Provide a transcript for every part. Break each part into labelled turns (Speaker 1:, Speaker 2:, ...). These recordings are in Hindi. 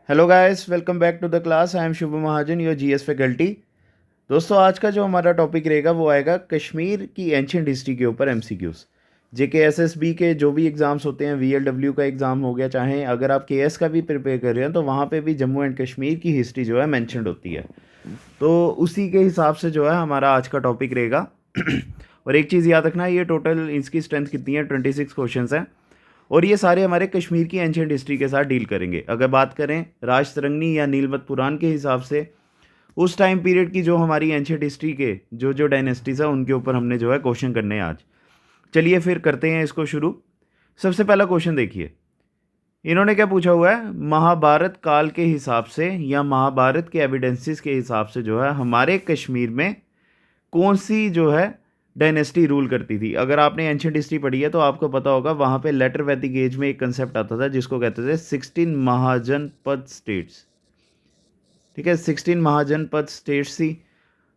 Speaker 1: Hello guys, welcome back to the class. I am Shubh Mahajan, your GS faculty. दोस्तों, आज का जो हमारा टॉपिक रहेगा वो आएगा कश्मीर की एंशियंट हिस्ट्री के ऊपर एमसीक्यूज। जेके एसएसबी के जो भी एग्ज़ाम्स होते हैं, वीएलडब्ल्यू का एग्ज़ाम हो गया, चाहे अगर आप केएस का भी प्रिपेयर कर रहे हैं तो वहाँ पे भी जम्मू एंड कश्मीर की हिस्ट्री जो है मैंशनड होती है। तो उसी के हिसाब से जो है हमारा आज का टॉपिक रहेगा। और एक चीज़ याद रखना, ये टोटल इसकी स्ट्रेंथ कितनी है, 26 क्वेश्चन हैं और ये सारे हमारे कश्मीर की एंशियंट हिस्ट्री के साथ डील करेंगे। अगर बात करें राजतरंगी या नीलमत पुराण के हिसाब से, उस टाइम पीरियड की जो हमारी एंशियंट हिस्ट्री के जो डायनेस्टीज़ है उनके ऊपर हमने जो है क्वेश्चन करने हैं आज। चलिए फिर करते हैं इसको शुरू। सबसे पहला क्वेश्चन देखिए, इन्होंने क्या पूछा हुआ है। महाभारत काल के हिसाब से या महाभारत के एविडेंसेस के हिसाब से जो है हमारे कश्मीर में कौन सी जो है डायनेस्टी रूल करती थी। अगर आपने एंशियंट हिस्ट्री पढ़ी है तो आपको पता होगा, वहाँ पे लेटर वैदिक एज में एक कंसेप्ट आता था जिसको कहते थे 16 महाजनपद स्टेट्स। ठीक है, 16 महाजनपद स्टेट्स थी।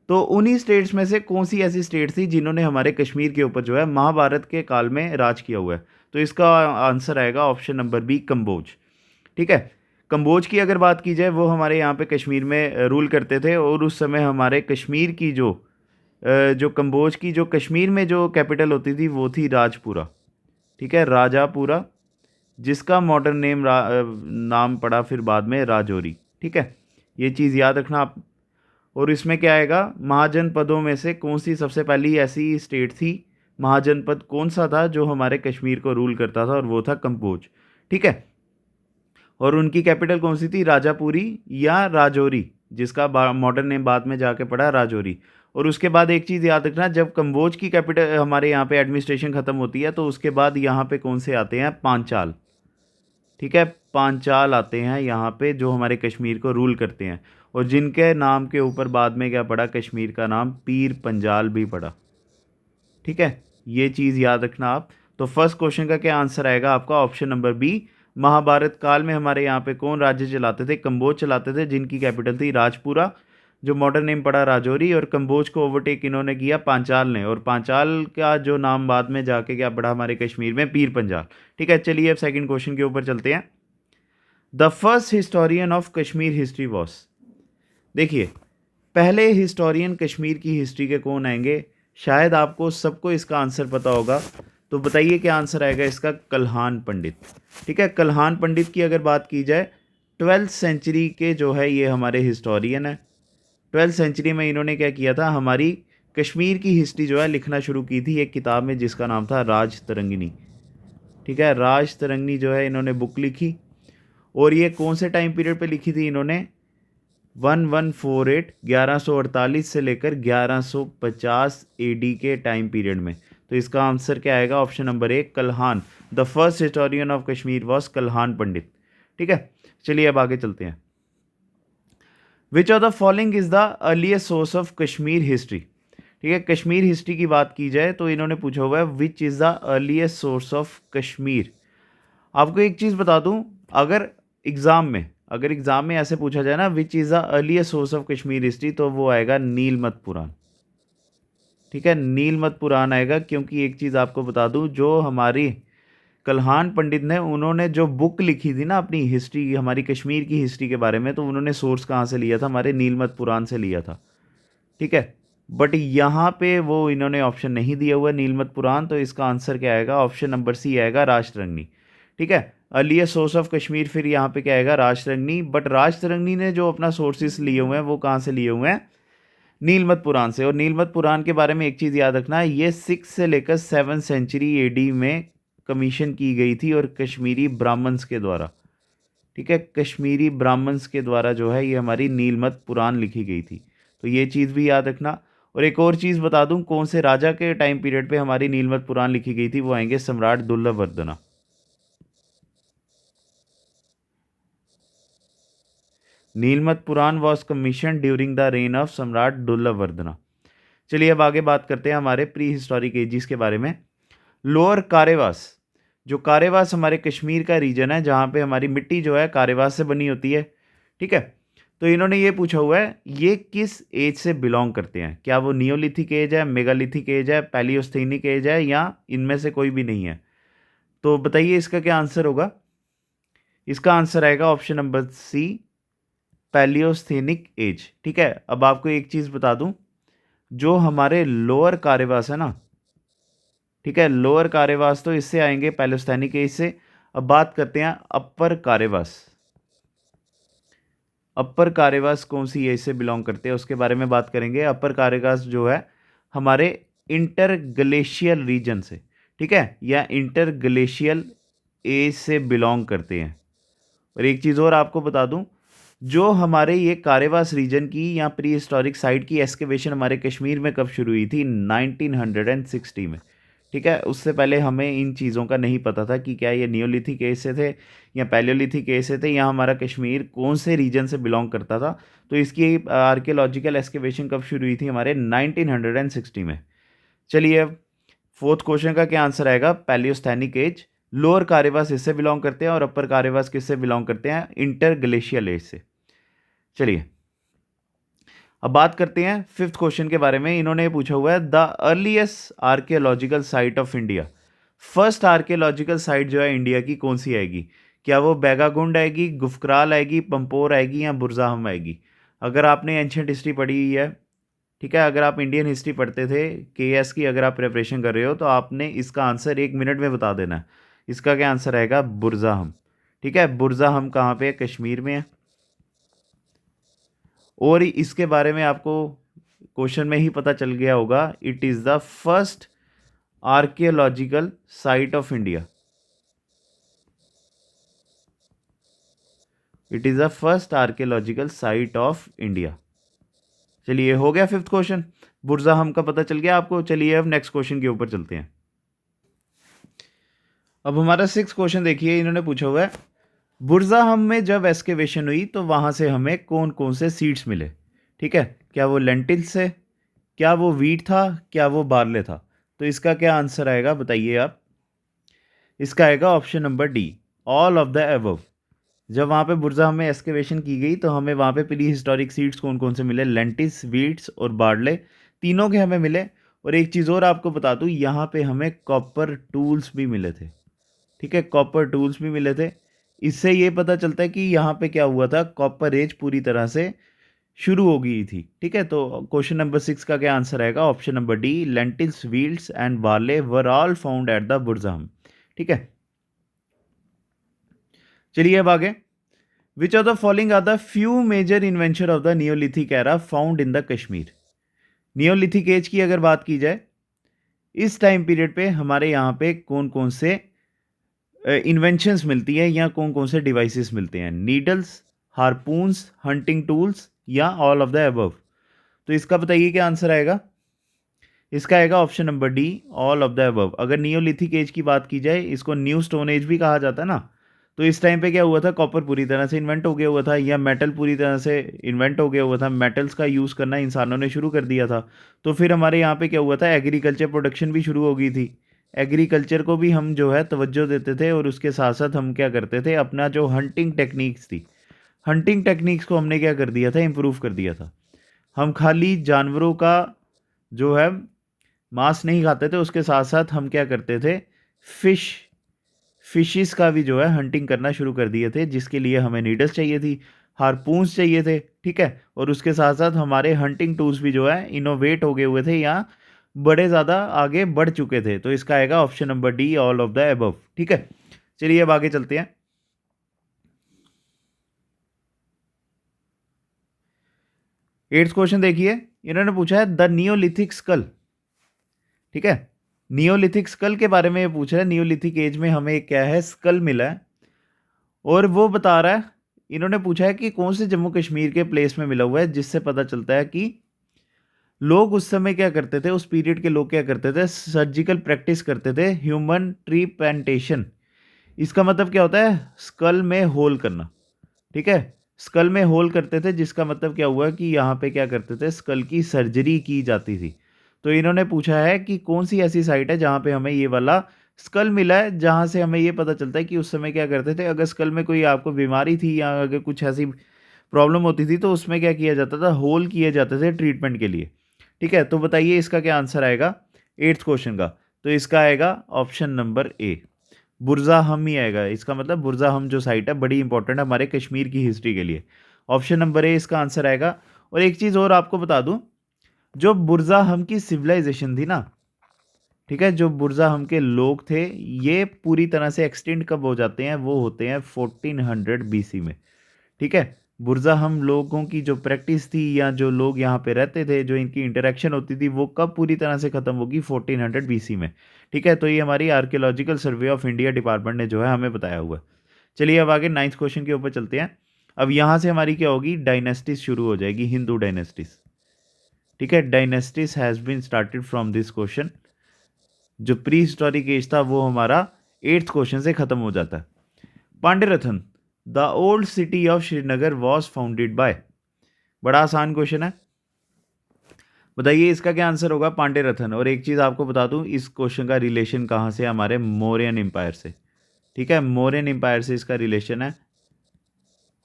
Speaker 1: तो उन्हीं स्टेट्स में से कौन सी ऐसी स्टेट थी जिन्होंने हमारे कश्मीर के ऊपर जो है महाभारत के काल में राज किया हुआ है। तो इसका आंसर आएगा ऑप्शन नंबर बी, कंबोज। ठीक है, कंबोज की अगर बात की जाए, वो हमारे यहाँ पे कश्मीर में रूल करते थे और उस समय हमारे कश्मीर की जो कंबोज की जो कश्मीर में जो कैपिटल होती थी वो थी राजपुरा। ठीक है, राजापुरा, जिसका मॉडर्न नाम पड़ा फिर बाद में राजौरी। ठीक है, ये चीज़ याद रखना आप। और इसमें क्या आएगा, महाजनपदों में से कौन सी सबसे पहली ऐसी स्टेट थी, महाजनपद कौन सा था जो हमारे कश्मीर को रूल करता था, और वो था कंबोज। ठीक है, और उनकी कैपिटल कौन सी थी, राजापुरी या राजौरी, जिसका मॉडर्न नेम बाद में जाके पड़ा राजौरी। और उसके बाद एक चीज़ याद रखना, जब कंबोज की कैपिटल हमारे यहाँ पे एडमिनिस्ट्रेशन ख़त्म होती है तो उसके बाद यहाँ पे कौन से आते हैं, पांचाल। ठीक है, पांचाल आते हैं यहाँ पे जो हमारे कश्मीर को रूल करते हैं और जिनके नाम के ऊपर बाद में क्या पड़ा, कश्मीर का नाम पीर पंजाल भी पड़ा। ठीक है, ये चीज़ याद रखना आप। तो फर्स्ट क्वेश्चन का क्या आंसर आएगा आपका, ऑप्शन नंबर बी। महाभारत काल में हमारे यहाँ पे कौन राज्य चलाते थे, कंबोज चलाते थे, जिनकी कैपिटल थी राजपुरा, जो मॉडर्न नेम पड़ा राजौरी। और कंबोज को ओवरटेक इन्होंने किया पांचाल ने, और पांचाल का जो नाम बाद में जाके क्या पड़ा हमारे कश्मीर में, पीर पंजाल। ठीक है, चलिए अब सेकंड क्वेश्चन के ऊपर चलते हैं। The first historian of Kashmir history was. देखिए, पहले हिस्टोरियन कश्मीर की हिस्ट्री के कौन आएंगे, शायद आपको सबको इसका आंसर पता होगा। तो बताइए क्या आंसर आएगा इसका, कल्हान पंडित। ठीक है, कल्हान पंडित की अगर बात की जाए, 12th सेंचुरी के जो है ये हमारे हिस्टोरियन है। 12th सेंचुरी में इन्होंने क्या किया था, हमारी कश्मीर की हिस्ट्री जो है लिखना शुरू की थी एक किताब में जिसका नाम था राज तरंगिनी। ठीक है, राज तरंगिनी जो है इन्होंने बुक लिखी, और ये कौन से टाइम पीरियड पे लिखी थी इन्होंने, 1148 1148 से लेकर 1150 एडी के टाइम पीरियड में। तो इसका आंसर क्या आएगा, option number A, Kalhan. The first historian of Kashmir was Kalhan Pandit. ठीक है, चलिए अब आगे चलते हैं। Which of the following is the earliest source of Kashmir history. ठीक है, कश्मीर हिस्ट्री की बात की जाए तो इन्होंने पूछा हुआ है which is the earliest source of Kashmir. आपको एक चीज़ बता दूं, अगर एग्ज़ाम में ऐसे पूछा जाए ना, which is the earliest source of Kashmir history, तो वो आएगा नीलमत पुराण। ठीक है, नीलमत पुराण आएगा, क्योंकि एक चीज़ आपको बता दूं, जो हमारी कल्हान पंडित ने, उन्होंने जो बुक लिखी थी ना अपनी हिस्ट्री, हमारी कश्मीर की हिस्ट्री के बारे में, तो उन्होंने सोर्स कहाँ से लिया था, हमारे नीलमत पुराण से लिया था। ठीक है, बट यहाँ पे वो इन्होंने ऑप्शन नहीं दिया हुआ नीलमत पुराण, तो इसका आंसर क्या आएगा, ऑप्शन नंबर सी आएगा, राजतरंगी। ठीक है, अर्लीस्ट सोर्स ऑफ कश्मीर फिर यहाँ पे क्या आएगा, राजतरंगी। बट राजतरंगी ने जो अपना सोर्सेस लिए हुए हैं वो कहाँ से लिए हुए हैं, नीलमत पुराण से। और नीलमत पुराण के बारे में एक चीज़ याद रखना है, ये 6 से लेकर 7 सेंचुरी एडी में कमीशन की गई थी और कश्मीरी ब्राह्मण्स के द्वारा। ठीक है, कश्मीरी ब्राह्मण्स के द्वारा जो है ये हमारी नीलमत पुराण लिखी गई थी। तो ये चीज़ भी याद रखना। और एक और चीज़ बता दूं, कौन से राजा के टाइम पीरियड पे हमारी नीलमत पुराण लिखी गई थी, वो आएंगे Samrat Durlabhvardhana. Nilamata Purana was commission during the reign of Samrat Durlabhvardhana. चलिए अब आगे बात करते हैं हमारे प्री हिस्टोरिक एजिस के बारे में। लोअर कारेवास, जो कारेवास हमारे कश्मीर का रीजन है जहाँ पे हमारी मिट्टी जो है कारेवास से बनी होती है। ठीक है, तो इन्होंने ये पूछा हुआ है, ये किस एज से बिलोंग करते हैं, क्या वो नियोलिथिक एज है, मेगालिथिक एज है, पैलियोस्थेनिक एज है, या इनमें से कोई भी नहीं है। तो बताइए इसका क्या आंसर होगा। इसका आंसर आएगा ऑप्शन नंबर सी, पैलियोस्थेनिक एज। ठीक है, अब आपको एक चीज़ बता दूं, जो हमारे लोअर कार्यवास है ना, ठीक है, लोअर कार्यवास तो इससे आएंगे पैलियोस्थेनिक एज से। अब बात करते हैं अपर कार्यवास। अपर कार्यवास कौन सी एज से बिलोंग करते हैं उसके बारे में बात करेंगे। अपर कार्यवास जो है हमारे इंटरग्लेशियल रीजन से, ठीक है, या इंटरग्लेशियल एज से बिलोंग करते हैं। और एक चीज़ और आपको बता दूं, जो हमारे ये कार्यवास रीजन की या प्री हिस्टोरिक साइट की एक्सकेवेशन हमारे कश्मीर में कब शुरू हुई थी, 1960 में। ठीक है, उससे पहले हमें इन चीज़ों का नहीं पता था कि क्या ये नियोलिथिक एज से थे या पैलियोलिथिक एज से थे, या हमारा कश्मीर कौन से रीजन से बिलोंग करता था। तो इसकी आर्कियोलॉजिकल एक्सकेवेशन कब शुरू हुई थी, हमारे 1960 में। चलिए, अब फोर्थ क्वेश्चन का क्या आंसर आएगा, पैलियोस्थेनिक एज। लोअर कार्यवास इससे बिलोंग करते हैं और अपर कार्यवास किससे बिलोंग करते हैं, इंटरग्लेशियल एज से। चलिए, अब बात करते हैं फिफ्थ क्वेश्चन के बारे में। इन्होंने पूछा हुआ है the earliest archaeological site of India. First archaeological site जो है इंडिया की कौन सी आएगी, क्या वो बैगागुंड आएगी, गुफकराल आएगी, पंपोर आएगी, या बुरजाहम आएगी। अगर आपने एंशिएंट हिस्ट्री पढ़ी हुई है, ठीक है, अगर आप इंडियन हिस्ट्री पढ़ते थे केएस की, अगर आप प्रिपरेशन कर रहे हो तो आपने इसका आंसर 1 मिनट में बता देना है। इसका क्या आंसर आएगा, बुरजाहम। ठीक है, बुरजाहम कहाँ पे है, कश्मीर में है। और इसके बारे में आपको क्वेश्चन में ही पता चल गया होगा, it is the first archaeological site of India. It is the first archaeological site of India. चलिए, हो गया फिफ्थ क्वेश्चन, बुरजाहम का पता चल गया आपको। चलिए, अब नेक्स्ट क्वेश्चन के ऊपर चलते हैं। अब हमारा सिक्स क्वेश्चन देखिए, इन्होंने पूछा हुआ है बुरजाहम में जब एक्सकेवेशन हुई तो वहाँ से हमें कौन कौन से सीड्स मिले। ठीक है, क्या वो लेंटिल से, क्या वो वीट था, क्या वो बार्ले था। तो इसका क्या आंसर आएगा बताइए आप। इसका आएगा option number D, all of the above. जब वहाँ पे बुरजाहम में एक्सकेवेशन की गई तो हमें वहाँ पे प्री हिस्टोरिक सीड्स कौन कौन से मिले, लेंटिस, वीट्स और बार्ले, तीनों के हमें मिले। और एक चीज़ और आपको बता दूँ, यहाँ पे हमें कॉपर टूल्स भी मिले थे। ठीक है, कॉपर टूल्स भी मिले थे। इससे ये पता चलता है कि यहाँ पे क्या हुआ था, कॉपर एज पूरी तरह से शुरू हो गई थी। ठीक है, तो क्वेश्चन नंबर 6 का क्या आंसर आएगा, option number D, lentils, wheels and barley were all found at the Burzahom. ठीक है, चलिए अब आगे। Which of the following are the few major invention of the neolithic era found in the Kashmir. Neolithic age की अगर बात की जाए, इस टाइम पीरियड पे हमारे यहाँ पे कौन कौन से इन्वेंशंस मिलती है या कौन कौन से डिवाइसेस मिलते हैं, नीडल्स, हारपून्स, हंटिंग टूल्स, या ऑल ऑफ द अबव। तो इसका बताइए क्या आंसर आएगा। इसका आएगा option number D, all of the above. अगर नियोलिथिक एज की बात की जाए, इसको न्यू स्टोन एज भी कहा जाता है ना, तो इस टाइम पे क्या हुआ था, कॉपर पूरी तरह से इन्वेंट हो गया हुआ था, या मेटल पूरी तरह से इन्वेंट हो गया हुआ था, मेटल्स का यूज़ करना इंसानों ने शुरू कर दिया था। तो फिर हमारे यहाँ पे क्या हुआ था, एग्रीकल्चर प्रोडक्शन भी शुरू हो गई थी। एग्रीकल्चर को भी हम जो है तवज्जो देते थे, और उसके साथ साथ हम क्या करते थे, अपना जो हंटिंग टेक्निक्स थी, हंटिंग टेक्निक्स को हमने क्या कर दिया था, इम्प्रूव कर दिया था। हम खाली जानवरों का जो है मांस नहीं खाते थे, उसके साथ साथ हम क्या करते थे, फिशिस का भी जो है हंटिंग करना शुरू कर दिए थे, जिसके लिए हमें नीडल्स चाहिए थी, हारपून्स चाहिए थे। ठीक है, और उसके साथ साथ हमारे हंटिंग टूल्स भी जो है इनोवेट हो गए हुए थे, या बड़े ज़्यादा आगे बढ़ चुके थे। तो इसका आएगा option number D, all of the above. ठीक है, चलिए अब आगे चलते हैं। एट्थ क्वेश्चन देखिए, इन्होंने पूछा है द नियोलिथिक स्कल। ठीक है, नियोलिथिक स्कल के बारे में ये पूछ रहा है। नियोलिथिक एज में हमें क्या है, स्कल मिला है, और वो बता रहा है, इन्होंने पूछा है कि कौन से जम्मू कश्मीर के प्लेस में मिला हुआ है, जिससे पता चलता है कि लोग उस समय क्या करते थे, उस पीरियड के लोग क्या करते थे, सर्जिकल प्रैक्टिस करते थे, ह्यूमन ट्री प्लांटेशन। इसका मतलब क्या होता है, स्कल में होल करना। ठीक है, स्कल में होल करते थे, जिसका मतलब क्या हुआ कि यहाँ पे क्या करते थे, स्कल की सर्जरी की जाती थी। तो इन्होंने पूछा है कि कौन सी ऐसी साइट है जहाँ पे हमें ये वाला स्कल मिला है, जहाँ से हमें ये पता चलता है कि उस समय क्या करते थे, अगर स्कल में कोई आपको बीमारी थी या अगर कुछ ऐसी प्रॉब्लम होती थी तो उसमें क्या किया जाता था, होल किए जाते थे ट्रीटमेंट के लिए। ठीक है, तो बताइए इसका क्या आंसर आएगा एट्थ क्वेश्चन का। तो इसका आएगा ऑप्शन नंबर ए, बुरज़ाहम ही आएगा, इसका मतलब बुरज़ाहम जो साइट है बड़ी इंपॉर्टेंट है हमारे कश्मीर की हिस्ट्री के लिए। ऑप्शन नंबर ए इसका आंसर आएगा। और एक चीज़ और आपको बता दूं, जो बुरज़ाहम की सिविलाइजेशन थी ना, ठीक है, जो बुरज़ाहम के लोग थे, ये पूरी तरह से एक्सटिंक्ट कब हो जाते हैं, वो होते हैं 1400 बीसी में। ठीक है, बुरज़ाहम लोगों की जो प्रैक्टिस थी या जो लोग यहाँ पे रहते थे, जो इनकी इंटरेक्शन होती थी, वो कब पूरी तरह से ख़त्म होगी, 1400 बीसी में। ठीक है, तो ये हमारी archaeological survey of India department ने जो है हमें बताया हुआ है। चलिए अब आगे 9th क्वेश्चन के ऊपर चलते हैं। अब यहाँ से हमारी क्या होगी, डायनेस्टीज शुरू हो जाएगी, हिंदू डायनेस्टीज। ठीक है, dynasties has been started from this question. जो प्री हिस्टोरिक एज था वो हमारा 8th क्वेश्चन से खत्म हो जाता है। Pandrethan, the old city of Srinagar was founded by. बड़ा आसान क्वेश्चन है, बताइए इसका क्या आंसर होगा, पांड्यरथन। और एक चीज़ आपको बता दूं, इस क्वेश्चन का रिलेशन कहाँ से, हमारे मौर्यन एम्पायर से। ठीक है, मौर्यन एम्पायर से इसका रिलेशन है।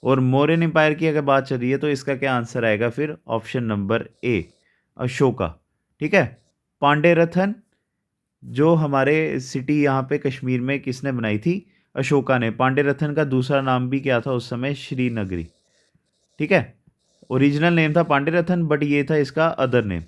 Speaker 1: और मौर्यन एम्पायर की अगर बात चल रही है तो इसका क्या आंसर आएगा फिर, ऑप्शन नंबर ए, अशोका। ठीक है, पांड्यरथन जो हमारे सिटी यहाँ पे कश्मीर में किसने बनाई थी, अशोका ने। पांड्यरथन का दूसरा नाम भी क्या था उस समय, श्रीनगरी। ठीक है, ओरिजिनल नेम था पांड्यरथन, बट ये था इसका अदर नेम।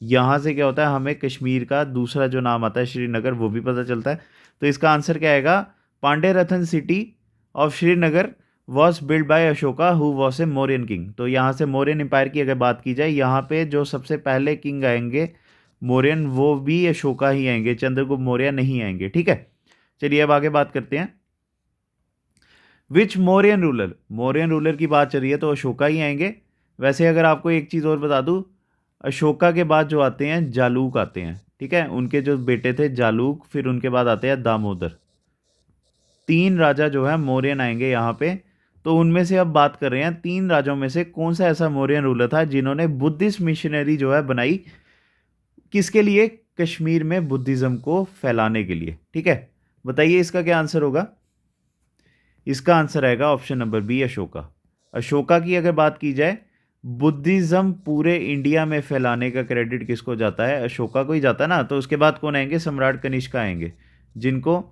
Speaker 1: यहाँ से क्या होता है, हमें कश्मीर का दूसरा जो नाम आता है श्रीनगर, वो भी पता चलता है। तो इसका आंसर क्या आएगा, Pandrethan city of Srinagar was build by Ashoka who was a Mauryan king. तो यहाँ से मौर्यन एम्पायर की अगर बात की जाए, यहाँ पे जो सबसे पहले किंग आएंगे मौर्यन, वो भी अशोका ही आएंगे, चंद्रगुप्त मौर्य नहीं आएंगे। ठीक है, चलिए अब आगे बात करते हैं। विच मौर्यन रूलर की बात चल रही है तो अशोका ही आएंगे। वैसे अगर आपको एक चीज़ और बता दूं, अशोका के बाद जो आते हैं जालूक आते हैं। ठीक है, उनके जो बेटे थे जालूक, फिर उनके बाद आते हैं दामोदर। 3 राजा जो है मौर्यन आएंगे यहाँ पे। तो उनमें से अब बात कर रहे हैं 3 राजाओं में से कौन सा ऐसा मौर्यन रूलर था जिन्होंने बुद्धिस्ट मिशनरी जो है बनाई, किसके लिए, कश्मीर में बुद्धिज्म को फैलाने के लिए। ठीक है, बताइए इसका क्या आंसर होगा। इसका आंसर आएगा option number B, Ashoka. Ashoka की अगर बात की जाए, बुद्धिज्म पूरे इंडिया में फैलाने का क्रेडिट किसको जाता है, अशोका को ही जाता है ना। तो उसके बाद कौन आएंगे, सम्राट कनिष्का आएंगे, जिनको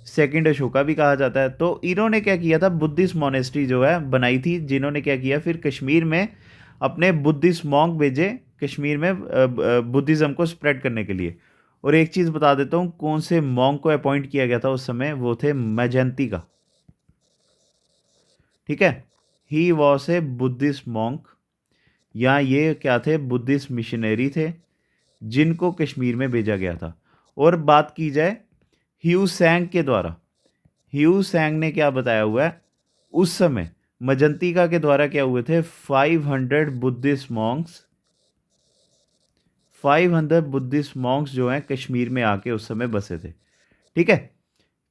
Speaker 1: सेकंड अशोका भी कहा जाता है। तो इन्होंने क्या किया था, बुद्धिस्ट मोनेस्ट्री जो है बनाई थी, जिन्होंने क्या किया फिर कश्मीर में अपने बुद्धिस्ट मॉन्क भेजे, कश्मीर में बुद्धिज्म को स्प्रेड करने के लिए। और एक चीज़ बता देता हूँ, कौन से मॉन्क को अपॉइंट किया गया था उस समय, वो थे मैजेंती का। ठीक है, he was A Buddhist monk, या ये क्या थे, बुद्धिस्ट मिशनरी थे, जिनको कश्मीर में भेजा गया था। और बात की जाए ह्यू सैंग के द्वारा, ह्यू सैंग ने क्या बताया हुआ है, उस समय मजंतिका के द्वारा क्या हुए थे, 500 बुद्धिस्ट मॉन्क्स, 500 बुद्धिस्ट मॉन्क्स जो हैं कश्मीर में आके उस समय बसे थे। ठीक है,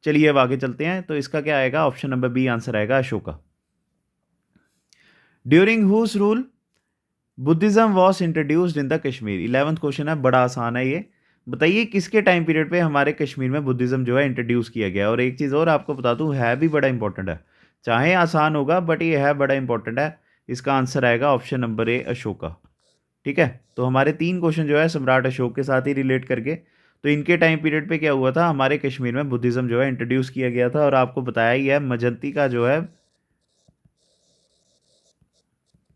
Speaker 1: चलिए अब आगे चलते हैं। तो इसका क्या आएगा, ऑप्शन नंबर बी आंसर आएगा, Ashoka. During whose rule Buddhism was introduced in the Kashmir. 11th question है, बड़ा आसान है ये। बताइए किसके टाइम पीरियड पे हमारे कश्मीर में बुद्धिज्म जो है इंट्रोड्यूस किया गया। और एक चीज़ और आपको बता दूं, है भी बड़ा इंपॉर्टेंट है, चाहे आसान होगा बट ये है बड़ा इंपॉर्टेंट है। इसका आंसर आएगा ऑप्शन नंबर ए, अशोका। ठीक है, तो हमारे 3 क्वेश्चन जो है सम्राट अशोक के साथ ही रिलेट करके। तो इनके टाइम पीरियड पे क्या हुआ था, हमारे कश्मीर में बुद्धिज्म जो है इंट्रोड्यूस किया गया था। और आपको बताया ही है, मजंती का जो है,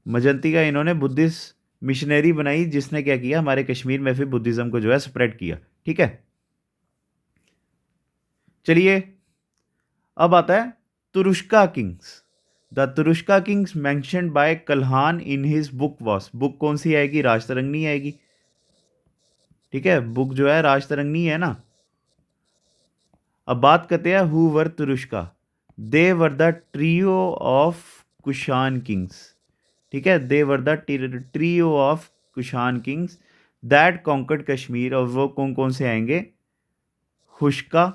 Speaker 1: मजंती का इन्होंने बुद्धिस्ट मिशनरी बनाई, जिसने क्या किया, हमारे कश्मीर में फिर बुद्धिज्म को जो है स्प्रेड किया। ठीक है, चलिए अब आता है Turushka kings. The Turushka kings mentioned by Kalhan in his book was. Book कौन सी आएगी, राजतरंगिणी आएगी। ठीक है, बुक जो है राजतरंगिणी है ना। अब बात करते हैं who were Turushka. They were the trio of Kushan kings. ठीक है, they were the trio of Kushan kings that conquered Kashmir. और वो कौन कौन से आएंगे, हुष्का,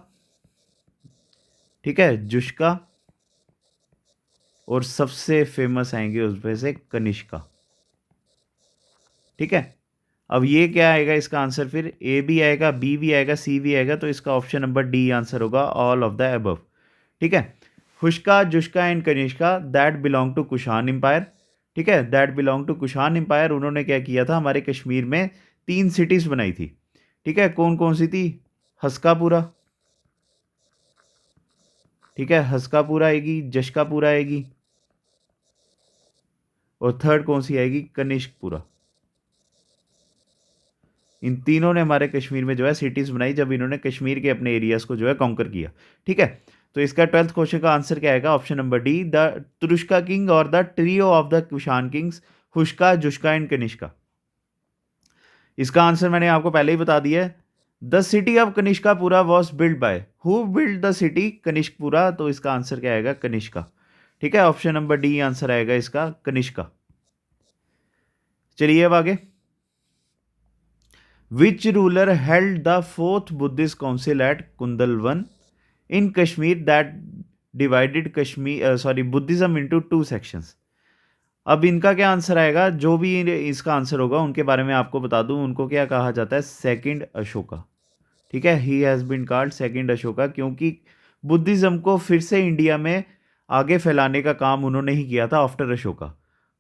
Speaker 1: ठीक है, जुष्का, और सबसे फेमस आएंगे उसमें से कनिष्का। ठीक है, अब ये क्या आएगा इसका आंसर, फिर ए भी आएगा, बी भी आएगा, सी भी आएगा। तो इसका ऑप्शन नंबर डी आंसर होगा, ऑल ऑफ द अबव। ठीक है, Hushka, Jushka and Kanishka that belong to Kushan empire. ठीक है, that belong to Kushan empire. उन्होंने क्या किया था, हमारे कश्मीर में 3 सिटीज़ बनाई थी। ठीक है, कौन कौन सी थी, हस्कापुरा, ठीक है, हस्कापुर आएगी, जशकापुर आएगी, और थर्ड कौन सी आएगी, कनिष्कपुरा। इन तीनों ने हमारे कश्मीर में जो है सिटीज़ बनाई जब इन्होंने कश्मीर के अपने एरियाज को जो है कॉन्कर किया। ठीक है, तो इसका 12th क्वेश्चन का आंसर क्या आएगा, option number D, the Turushka king और the trio of the Kushan kings, Hushka, Jushka and Kanishka. इसका आंसर मैंने आपको पहले ही बता दिया है। The city of Kanishkapura was build by, who build the city Kanishkapura, तो इसका आंसर क्या आएगा, कनिष्का। ठीक है, ऑप्शन नंबर डी आंसर आएगा इसका, कनिष्का। चलिए अब आगे। Which ruler held the fourth Buddhist council at Kundalvan in Kashmir that divided Kashmir Buddhism into 2 sections. अब इनका क्या आंसर आएगा, जो भी इसका आंसर होगा उनके बारे में आपको बता दूं, उनको क्या कहा जाता है, सेकंड अशोका। ठीक है, he has been called second Ashoka, क्योंकि बुद्धिज्म को फिर से इंडिया में आगे फैलाने का काम उन्होंने ही किया था आफ्टर अशोका।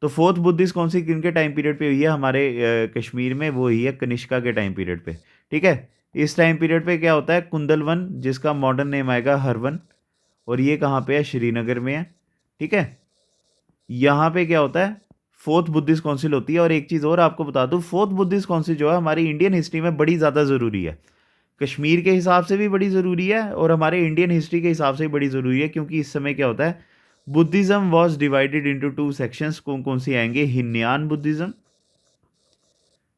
Speaker 1: तो फोर्थ बुद्धिस्ट काउंसिल किनके टाइम पीरियड पे हुई है, हमारे कश्मीर में, वो हुई है कनिष्का के टाइम पीरियड पे। ठीक है, इस टाइम पीरियड पे क्या होता है, कुंदलवन, जिसका मॉडर्न नेम आएगा हरवन, और ये कहाँ पे है, श्रीनगर में है। ठीक है, यहाँ पे क्या होता है, फोर्थ बुद्धिस्ट काउंसिल होती है। और एक चीज़ और आपको बता दूँ, फोर्थ बुद्धिस्ट काउंसिल जो है हमारी इंडियन हिस्ट्री में बड़ी ज़्यादा ज़रूरी है। कश्मीर के हिसाब से भी बड़ी ज़रूरी है और हमारे इंडियन हिस्ट्री के हिसाब से भी बड़ी ज़रूरी है, क्योंकि इस समय क्या होता है, Buddhism was divided into 2 sections. कौन कौन सी आएंगे, हिन्यान बुद्धिज़्म,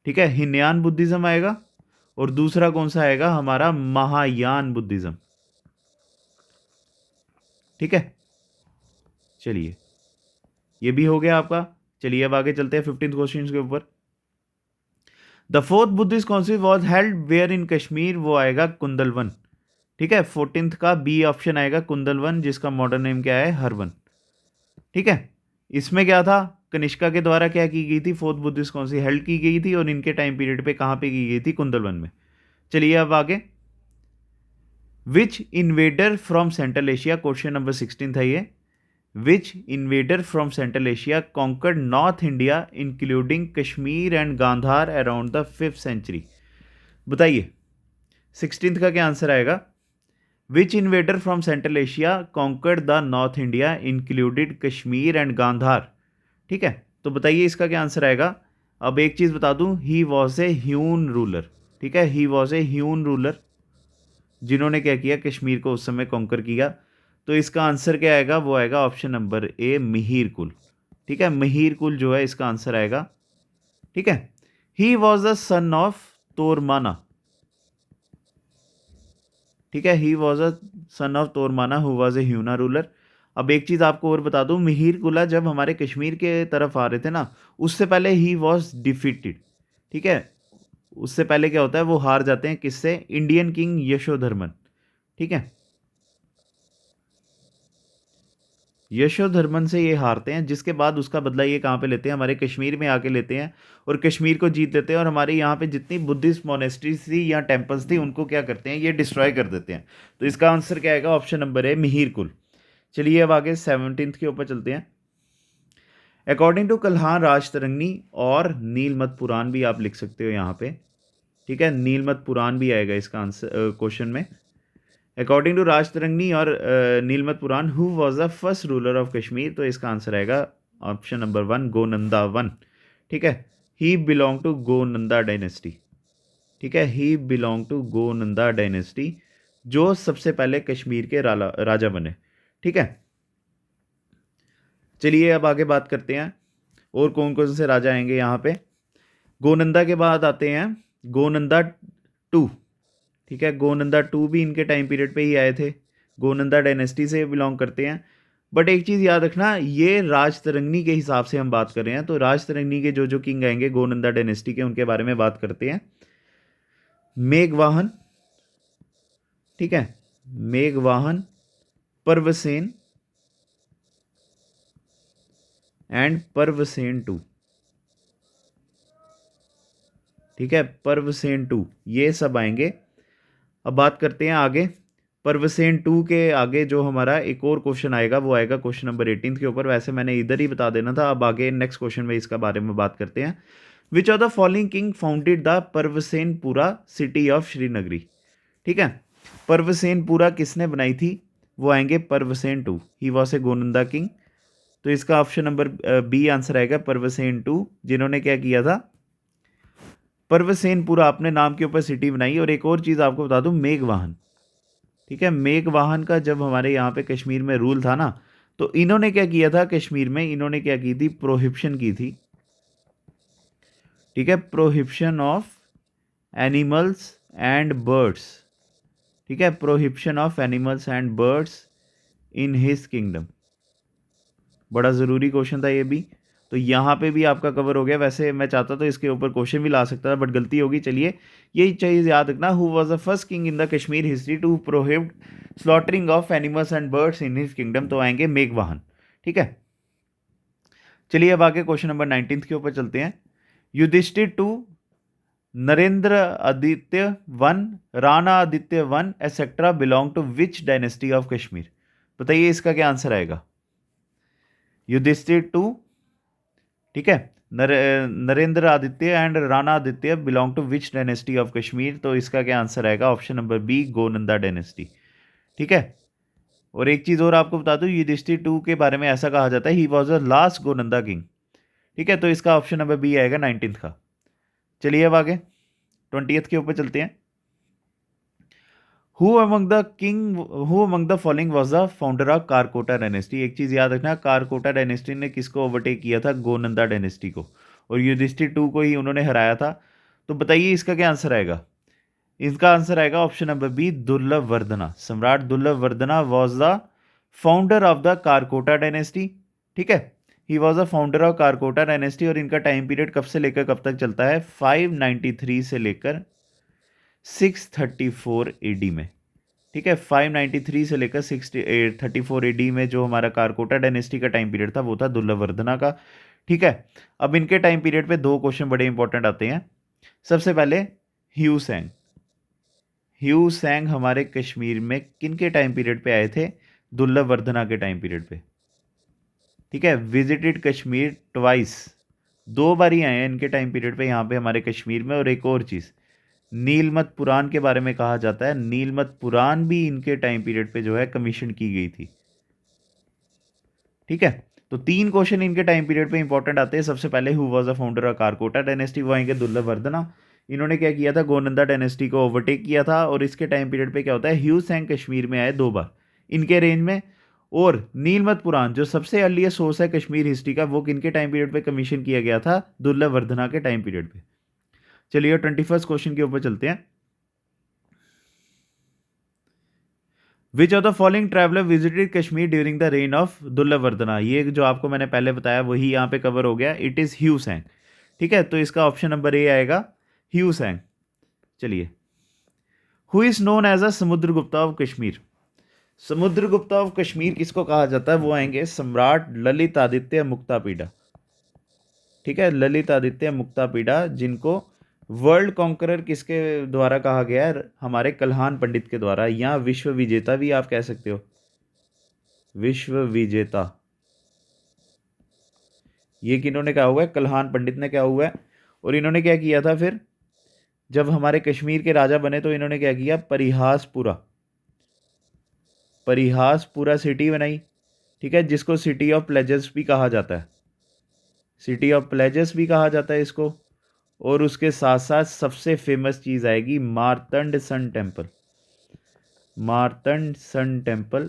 Speaker 1: ठीक है, हिन्यान बुद्धिज़्म आएगा, और दूसरा कौन सा आएगा, हमारा महायान बुद्धिज़्म। ठीक है, चलिए ये भी हो गया आपका। चलिए अब आगे चलते हैं 15th क्वेश्चन के ऊपर। The fourth Buddhist council was held where in Kashmir, वो आएगा कुंदलवन। ठीक है, 14th का बी ऑप्शन आएगा, कुंदलवन, जिसका मॉडर्न नेम क्या है, हरवन। ठीक है, इसमें क्या था, कनिष्का के द्वारा क्या की गई थी, फोर्थ बुद्धिस्ट काउंसिल हेल्ड की गई थी, और इनके टाइम पीरियड पे कहाँ पे की गई थी, कुंदलवन में। चलिए अब आगे। Which invader from Central Asia, question number 16 था ये। Which invader from Central Asia conquered north India including Kashmir and Gandhar around the 5th century. बताइए 16th का क्या आंसर आएगा, which invader from Central Asia conquered the north India included Kashmir and Gandhar. ठीक है, तो बताइए इसका क्या आंसर आएगा। अब एक चीज़ बता दूं, ही वॉज ए ह्यून रूलर। ठीक है, he was A Hyun ruler, जिन्होंने क्या किया, कश्मीर को उस समय कॉन्कर किया। तो इसका आंसर क्या आएगा, वो आएगा ऑप्शन नंबर ए, मिहिर कुल। ठीक है, मिहिर कुल जो है इसका आंसर आएगा। ठीक है, he was the son of Toramana. ठीक है, he was a son of Toramana who was a Huna ruler. अब एक चीज़ आपको और बता दूं, मिहिर कुला जब हमारे कश्मीर के तरफ आ रहे थे ना, उससे पहले ही वॉज डिफीटेड। ठीक है, उससे पहले क्या होता है, वो हार जाते हैं, किससे, इंडियन किंग यशोधर्मन। ठीक है, यशोधर्मन से ये हारते हैं, जिसके बाद उसका बदला ये कहाँ पे लेते हैं, हमारे कश्मीर में आके लेते हैं, और कश्मीर को जीत लेते हैं, और हमारे यहाँ पे जितनी बुद्धिस्ट मोनेस्ट्रीज थी या टेम्पल्स थी उनको क्या करते हैं, ये डिस्ट्रॉय कर देते हैं। तो इसका आंसर क्या आएगा, ऑप्शन नंबर है, मिहिर कुल। चलिए अब आगे 17th के ऊपर चलते हैं। अकॉर्डिंग टू कल्हान राजतरंगी और नीलमत पुराण भी आप लिख सकते हो यहाँ पे। ठीक है, नीलमत पुराण भी आएगा इसका आंसर क्वेश्चन में। अकॉर्डिंग टू राजतरंगी और Nilamata Purana, who was the first ruler of Kashmir, तो इसका आंसर आएगा ऑप्शन नंबर 1, गोनंदा 1। ठीक है, ही बिलोंग टू गोनंदा डायनेस्टी। ठीक है, ही बिलोंग टू गोनंदा डायनेस्टी, जो सबसे पहले कश्मीर के राजा बने। ठीक है, चलिए अब आगे बात करते हैं और कौन कौन से राजा आएंगे यहाँ पे। गोनंदा के बाद आते हैं गोनंदा 2। ठीक है, गोनंदा 2 भी इनके टाइम पीरियड पे ही आए थे, गोनंदा डायनेस्टी से बिलोंग करते हैं। बट एक चीज़ याद रखना, ये राजतरंगी के हिसाब से हम बात कर रहे हैं, तो राजतरंगी के जो जो किंग आएंगे गोनंदा डायनेस्टी के, उनके बारे में बात करते हैं। मेघवाहन, ठीक है, मेघवाहन, पर्वसेन एंड पर्वसेन 2। ठीक है, पर्वसेन 2 ये सब आएंगे। अब बात करते हैं आगे, पर्वसेन 2 के आगे जो हमारा एक और क्वेश्चन आएगा, वो आएगा क्वेश्चन नंबर 18 के ऊपर। वैसे मैंने इधर ही बता देना था, अब आगे नेक्स्ट क्वेश्चन में इसका बारे में बात करते हैं। Which of the following king founded the Parvasenpura city of Srinagari. ठीक है, पर्वसेनपुरा किसने बनाई थी, वो आएंगे Parvasen two, he was a Gonanda king. तो इसका ऑप्शन नंबर बी आंसर आएगा पर्वसेन टू, जिन्होंने क्या किया था, पर्वसेनपुरा अपने नाम के ऊपर सिटी बनाई। और एक और चीज़ आपको बता दूं, मेघवाहन, ठीक है, मेघवाहन का जब हमारे यहाँ पे कश्मीर में रूल था ना, तो इन्होंने क्या किया था कश्मीर में, इन्होंने क्या की थी, प्रोहिबिशन की थी, ठीक है, prohibition of animals and birds, ठीक है, prohibition of animals and birds in his kingdom. बड़ा ज़रूरी क्वेश्चन था ये भी, तो यहाँ पे भी आपका कवर हो गया। वैसे मैं चाहता तो इसके ऊपर क्वेश्चन भी ला सकता था, बट गलती होगी। चलिए, यही चीज़ याद रखना, who was the first king in the Kashmir history to prohibit slaughtering of animals and birds in his kingdom, तो आएंगे मेघवाहन, ठीक है। चलिए अब आगे क्वेश्चन नंबर 19 के ऊपर चलते हैं। Yudhishthira two Narendra Aditya one, Rana Aditya one etcetera belong to which dynasty of Kashmir? बताइए इसका क्या आंसर आएगा। युधिष्ठिर टू, ठीक है, Narendra Aditya and Rana Aditya belong to which dynasty of Kashmir? तो इसका क्या आंसर आएगा, option number B, Gonanda dynasty, ठीक है। और एक चीज़ और आपको बता दूं, युधिष्ठिर टू के बारे में ऐसा कहा जाता है, he was the last Gonanda king, ठीक है। तो इसका ऑप्शन नंबर बी आएगा 19 का। चलिए अब आगे 20th के ऊपर चलते हैं। Who among the following was the founder of Karkota dynasty? एक चीज़ याद रखना, कारकोटा डायनेस्टी ने किसको ओवरटेक किया था, गोनंदा डायनेस्टी को, और युधिष्ठिर टू को ही उन्होंने हराया था। तो बताइए इसका क्या आंसर आएगा। इसका आंसर आएगा ऑप्शन नंबर बी, दुर्लभ Vardhana. Samrat Durlabh Vardhana was the founder of the Karkota dynasty, ठीक है। He was the founder of Karkota dynasty, और इनका टाइम पीरियड कब से लेकर कब तक चलता है, 593 से लेकर 634 एडी में, ठीक है। 593 से लेकर 634 एडी में जो हमारा कारकोटा डायनेस्टी का टाइम पीरियड था, वो था दुर्लभ वर्धना का, ठीक है। अब इनके टाइम पीरियड पे दो क्वेश्चन बड़े इंपॉर्टेंट आते हैं। सबसे पहले ह्यू सैंग, ह्यू सैंग हमारे कश्मीर में किन के टाइम पीरियड पे आए थे, दुर्लभ वर्धना के टाइम पीरियड पे, ठीक है। विजिटेड कश्मीर ट्वाइस, दो बार ही आए हैं इनके टाइम पीरियड पे यहाँ पे हमारे कश्मीर में। और एक और चीज़, नीलमत पुराण के बारे में कहा जाता है, नीलमत पुराण भी इनके टाइम पीरियड पे जो है कमीशन की गई थी, ठीक है। तो तीन क्वेश्चन इनके टाइम पीरियड पे इंपॉर्टेंट आते हैं। सबसे पहले who was the founder of Karkota dynasty, वो आएंगे दुर्लभ वर्धना। इन्होंने क्या किया था, गोनंदा डायनेस्टी को ओवरटेक किया था। और इसके टाइम पीरियड पे क्या होता है, ह्यू सैंग कश्मीर में आए दो बार इनके रेंज में। और नीलमत पुराण जो सबसे अर्लीस्ट सोर्स है कश्मीर हिस्ट्री का, वो किनके टाइम पीरियड पे कमीशन किया गया था, दुर्लभ वर्धना के टाइम पीरियड पे। चलिए 21st क्वेश्चन के ऊपर चलते हैं। Which of the following traveller visited Kashmir during the reign of दुर्लभ वर्धना? ये जो आपको मैंने पहले बताया वही यहाँ पे कवर हो गया, इट इज़ ह्यू सैंग, ठीक है। तो इसका ऑप्शन नंबर ए आएगा, ह्यू सैंग। चलिए, who is known as a Samudragupta of Kashmir? Samudragupta of Kashmir किसको कहा जाता है, वो आएंगे सम्राट ललित आदित्य मुक्तापीड़ा, ठीक है। ललित आदित्य मुक्तापीड़ा, जिनको वर्ल्ड कॉन्करर किसके द्वारा कहा गया है, हमारे कल्हान पंडित के द्वारा, या विश्व विजेता भी आप कह सकते हो, विश्व विजेता। ये किन्होंने कहा हुआ है, कल्हान पंडित ने कहा हुआ है। और इन्होंने क्या किया था फिर, जब हमारे कश्मीर के राजा बने तो इन्होंने क्या किया, परिहासपुरा, परिहासपुरा सिटी बनाई, ठीक है, जिसको सिटी ऑफ प्लेजर्स भी कहा जाता है, सिटी ऑफ प्लेजर्स भी कहा जाता है इसको। और उसके साथ साथ सबसे फेमस चीज़ आएगी Martand sun temple, Martand sun temple,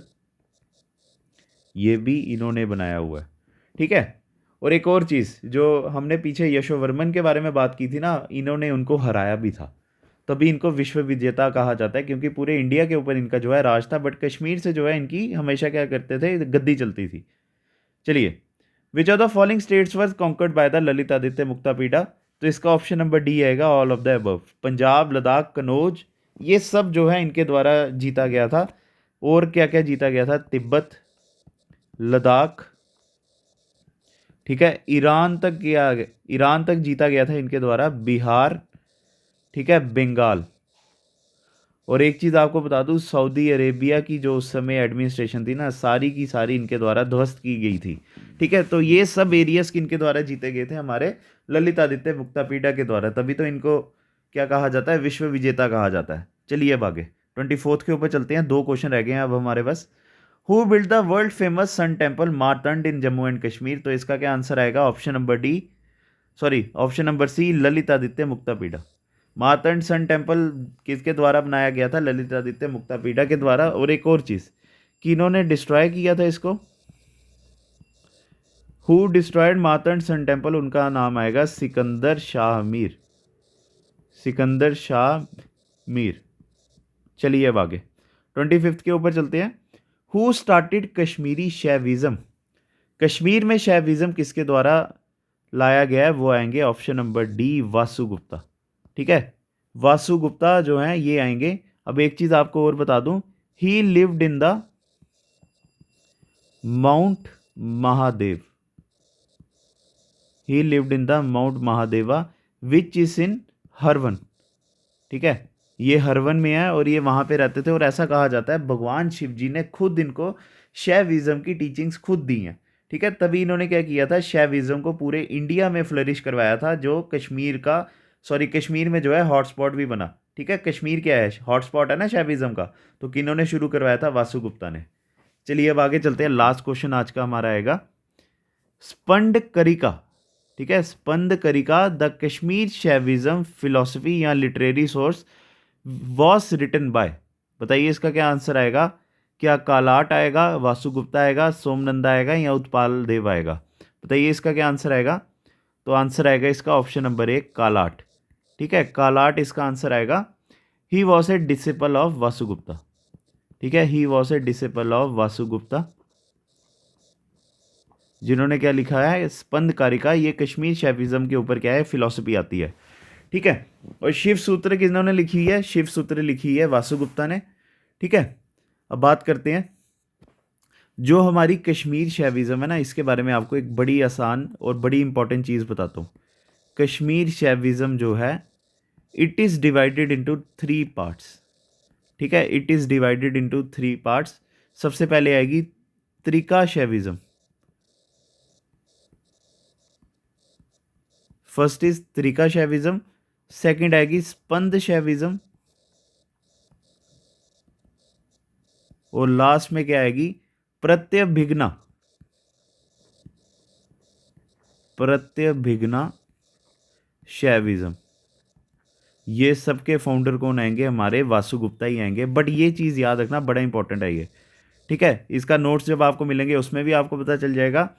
Speaker 1: ये भी इन्होंने बनाया हुआ है, ठीक है। और एक और चीज़, जो हमने पीछे यशोवर्मन के बारे में बात की थी ना, इन्होंने उनको हराया भी था, तभी इनको विश्व विजेता कहा जाता है, क्योंकि पूरे इंडिया के ऊपर इनका जो है राज था, बट कश्मीर से जो है इनकी हमेशा क्या करते थे, गद्दी चलती थी। चलिए, which of the following states was conquered by the Lalit Aditya Muktapida? तो इसका ऑप्शन नंबर डी आएगा, all of the above. Punjab, Ladakh, Kannauj, ये सब जो है इनके द्वारा जीता गया था। और क्या क्या जीता गया था, तिब्बत, लद्दाख, ठीक है, ईरान तक गया, ईरान तक जीता गया था इनके द्वारा, बिहार, ठीक है, बंगाल। और एक चीज़ आपको बता दूं, सऊदी अरेबिया की जो उस समय एडमिनिस्ट्रेशन थी ना, सारी की सारी इनके द्वारा ध्वस्त की गई थी, ठीक है। तो ये सब एरियाज किनके द्वारा जीते गए थे, हमारे ललित आदित्य मुक्तापीड़ा के द्वारा, तभी तो इनको क्या कहा जाता है, विश्व विजेता कहा जाता है। चलिए अब आगे 24th के ऊपर चलते हैं, दो क्वेश्चन रह गए हैं अब हमारे पास। Who build the world famous sun temple Martand in Jammu and Kashmir? तो इसका क्या आंसर आएगा? Option number C, Lalitaditya Muktapida. Martand sun temple किसके द्वारा बनाया गया था? ललितादित्य मुक्तापीड़ा के द्वारा। और एक और चीज़ कि इन्होंने डिस्ट्रॉय किया था इसको, who destroyed Martand sun temple? उनका नाम आएगा सिकंदर शाह मीर। सिकंदर शाह मीर। चलिए अब आगे 25 के ऊपर चलते हैं। Who started Kashmiri Shaivism? कश्मीर में शैविज्म किसके द्वारा लाया गया है? वो आएंगे option number D, Vasu Gupta. ठीक है, वासु गुप्ता जो हैं ये आएंगे। अब एक चीज़ आपको और बता दूं, ही lived in the mount Mahadev. He lived in the mount Mahadeva which is in Harvan. ठीक है, ये हरवन में है और ये वहाँ पे रहते थे। और ऐसा कहा जाता है भगवान शिव जी ने खुद इनको शैविज्म की टीचिंग्स खुद दी हैं। ठीक है, तभी इन्होंने क्या किया था, शैविज्म को पूरे इंडिया में फ्लरिश करवाया था, जो कश्मीर में जो है हॉटस्पॉट भी बना। ठीक है, कश्मीर क्या है, हॉटस्पॉट है ना शैविज्म का, तो किन्होंने शुरू करवाया था? वासु गुप्ता ने। चलिए अब आगे चलते हैं। लास्ट क्वेश्चन आज का हमारा आएगा, स्पंड करिका। ठीक है, Spanda Karika the Kashmir Shaivism philosophy या literary source was written by. बताइए इसका क्या आंसर आएगा? क्या कालाट आएगा, वासुगुप्ता आएगा, सोमनंदा आएगा या उत्पाल देव आएगा? बताइए इसका क्या आंसर आएगा? तो आंसर आएगा इसका ऑप्शन नंबर 1, कालाट। ठीक है, कालाट इसका आंसर आएगा। He was a disciple of Vasugupta. ठीक है, he was a disciple of Vasugupta, जिन्होंने क्या लिखा है, स्पंद कारिका। ये कश्मीर शैविज्म के ऊपर क्या है, फिलॉसफी आती है। ठीक है, और शिव सूत्र किन्होंने लिखी है? शिव सूत्र लिखी है वासुगुप्ता ने। ठीक है, अब बात करते हैं जो हमारी कश्मीर शैविज्म है ना, इसके बारे में आपको एक बड़ी आसान और बड़ी इंपॉर्टेंट चीज़ बताता हूँ। कश्मीर शैविज्म जो है, it is divided into 3 parts. ठीक है, it is divided into 3 parts. सबसे पहले आएगी Trika Shaivism. First is Trika Shaivism, second आएगी स्पंद शैविज्म, और लास्ट में क्या आएगी, प्रत्यभिज्ञा शैविज्म। ये सबके फाउंडर कौन आएंगे? हमारे वासुगुप्ता ही आएंगे। बट ये चीज़ याद रखना, बड़ा इंपॉर्टेंट है ये। ठीक है, इसका नोट्स जब आपको मिलेंगे उसमें भी आपको पता चल जाएगा।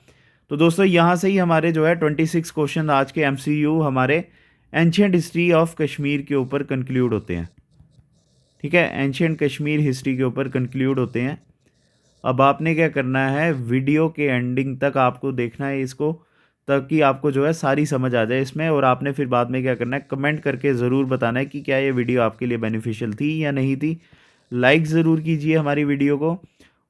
Speaker 1: तो दोस्तों यहाँ से ही हमारे जो है 26 क्वेश्चन आज के MCU हमारे एंशिएंट हिस्ट्री ऑफ कश्मीर के ऊपर कंक्लूड होते हैं। ठीक है, एंशिएंट कश्मीर हिस्ट्री के ऊपर कंक्लूड होते हैं। अब आपने क्या करना है, वीडियो के एंडिंग तक आपको देखना है इसको, ताकि आपको जो है सारी समझ आ जाए इसमें। और आपने फिर बाद में क्या करना है, कमेंट करके ज़रूर बताना है कि क्या ये वीडियो आपके लिए बेनिफिशियल थी या नहीं थी। लाइक ज़रूर कीजिए हमारी वीडियो को,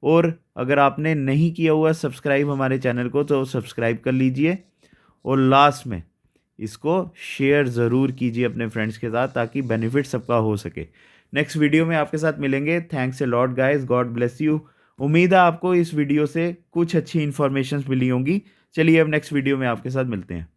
Speaker 1: और अगर आपने नहीं किया हुआ सब्सक्राइब हमारे चैनल को तो सब्सक्राइब कर लीजिए। और लास्ट में इसको शेयर ज़रूर कीजिए अपने फ्रेंड्स के साथ, ताकि बेनिफिट सबका हो सके। नेक्स्ट वीडियो में आपके साथ मिलेंगे। Thanks a lot guys, God bless you. उम्मीद है आपको इस वीडियो से कुछ अच्छी इन्फॉर्मेशन मिली होंगी। चलिए अब नेक्स्ट वीडियो में आपके साथ मिलते हैं।